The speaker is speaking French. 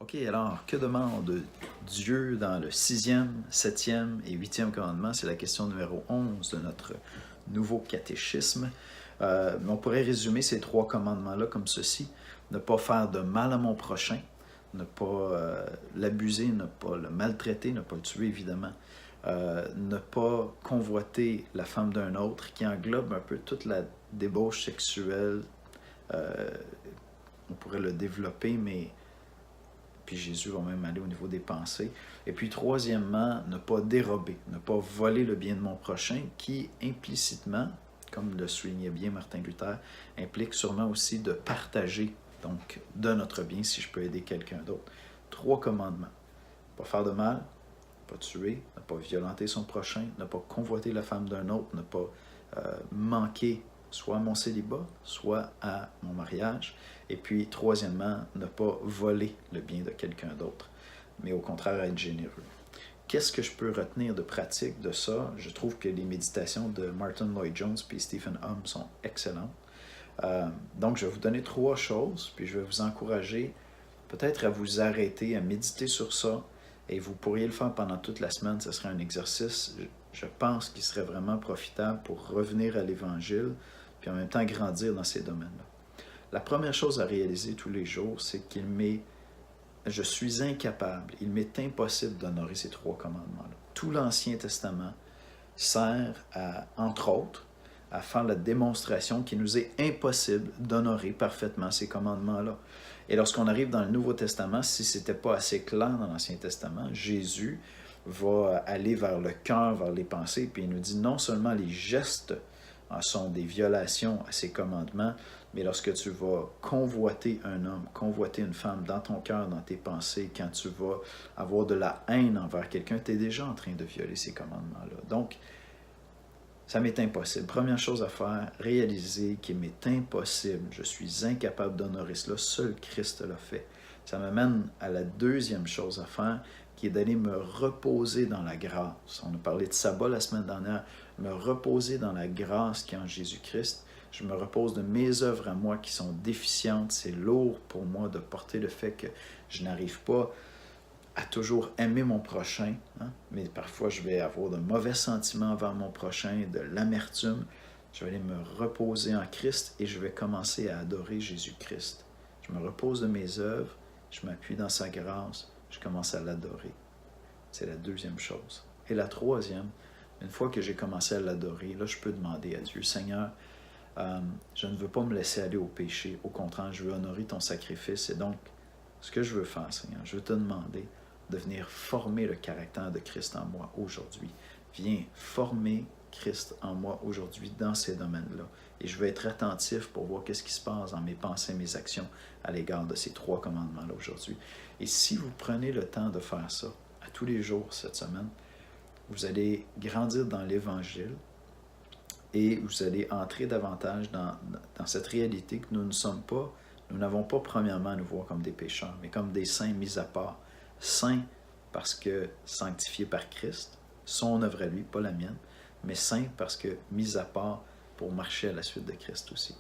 OK, alors, que demande Dieu dans le 6e, 7e et 8e commandement? C'est la question numéro 11 de notre nouveau catéchisme. Mais on pourrait résumer ces trois commandements-là comme ceci. Ne pas faire de mal à mon prochain, ne pas l'abuser, ne pas le maltraiter, ne pas le tuer évidemment, ne pas convoiter la femme d'un autre, qui englobe un peu toute la débauche sexuelle. On pourrait le développer, mais puis Jésus va même aller au niveau des pensées. Et puis troisièmement, ne pas dérober, ne pas voler le bien de mon prochain, qui implicitement, comme le soulignait bien Martin Luther, implique sûrement aussi de partager, donc de notre bien, si je peux aider quelqu'un d'autre. Trois commandements. Ne pas faire de mal, ne pas tuer, ne pas violenter son prochain, ne pas convoiter la femme d'un autre, ne pas manquer soit à mon célibat, soit à mon mariage. Et puis, troisièmement, ne pas voler le bien de quelqu'un d'autre, mais au contraire être généreux. Qu'est-ce que je peux retenir de pratique de ça? Je trouve que les méditations de Martin Lloyd-Jones et Stephen Hum sont excellentes. Donc, je vais vous donner trois choses, puis je vais vous encourager peut-être à vous arrêter, à méditer sur ça, et vous pourriez le faire pendant toute la semaine. Ce serait un exercice, je pense, qui serait vraiment profitable pour revenir à l'Évangile, puis en même temps grandir dans ces domaines-là. La première chose à réaliser tous les jours, c'est je suis incapable, il m'est impossible d'honorer ces trois commandements-là. Tout l'Ancien Testament sert à, entre autres, à faire la démonstration qu'il nous est impossible d'honorer parfaitement ces commandements-là. Et lorsqu'on arrive dans le Nouveau Testament, si ce n'était pas assez clair dans l'Ancien Testament, Jésus va aller vers le cœur, vers les pensées, puis il nous dit non seulement les gestes sont des violations à ces commandements, mais lorsque tu vas convoiter un homme, convoiter une femme dans ton cœur, dans tes pensées, quand tu vas avoir de la haine envers quelqu'un, tu es déjà en train de violer ces commandements-là. Donc, ça m'est impossible. Première chose à faire, réaliser qu'il m'est impossible. Je suis incapable d'honorer cela. Seul Christ l'a fait. Ça m'amène à la deuxième chose à faire, qui est d'aller me reposer dans la grâce. On a parlé de sabbat la semaine dernière. Me reposer dans la grâce qui est en Jésus-Christ. Je me repose de mes œuvres à moi qui sont déficientes. C'est lourd pour moi de porter le fait que je n'arrive pas à toujours aimer mon prochain, mais parfois je vais avoir de mauvais sentiments envers mon prochain, de l'amertume. Je vais aller me reposer en Christ et je vais commencer à adorer Jésus-Christ. Je me repose de mes œuvres, je m'appuie dans sa grâce, je commence à l'adorer. C'est la deuxième chose. Et la troisième, une fois que j'ai commencé à l'adorer, là je peux demander à Dieu, Seigneur, je ne veux pas me laisser aller au péché. Au contraire, je veux honorer ton sacrifice. Et donc, ce que je veux faire, Seigneur, je veux te demander de venir former le caractère de Christ en moi aujourd'hui. Viens former Christ en moi aujourd'hui dans ces domaines-là. Et je vais être attentif pour voir qu'est-ce qui se passe dans mes pensées, mes actions à l'égard de ces trois commandements-là aujourd'hui. Et si vous prenez le temps de faire ça à tous les jours cette semaine, vous allez grandir dans l'Évangile et vous allez entrer davantage dans cette réalité que nous n'avons pas premièrement à nous voir comme des pécheurs, mais comme des saints mis à part. Saint parce que sanctifié par Christ, son œuvre à lui, pas la mienne, mais saint parce que mis à part pour marcher à la suite de Christ aussi.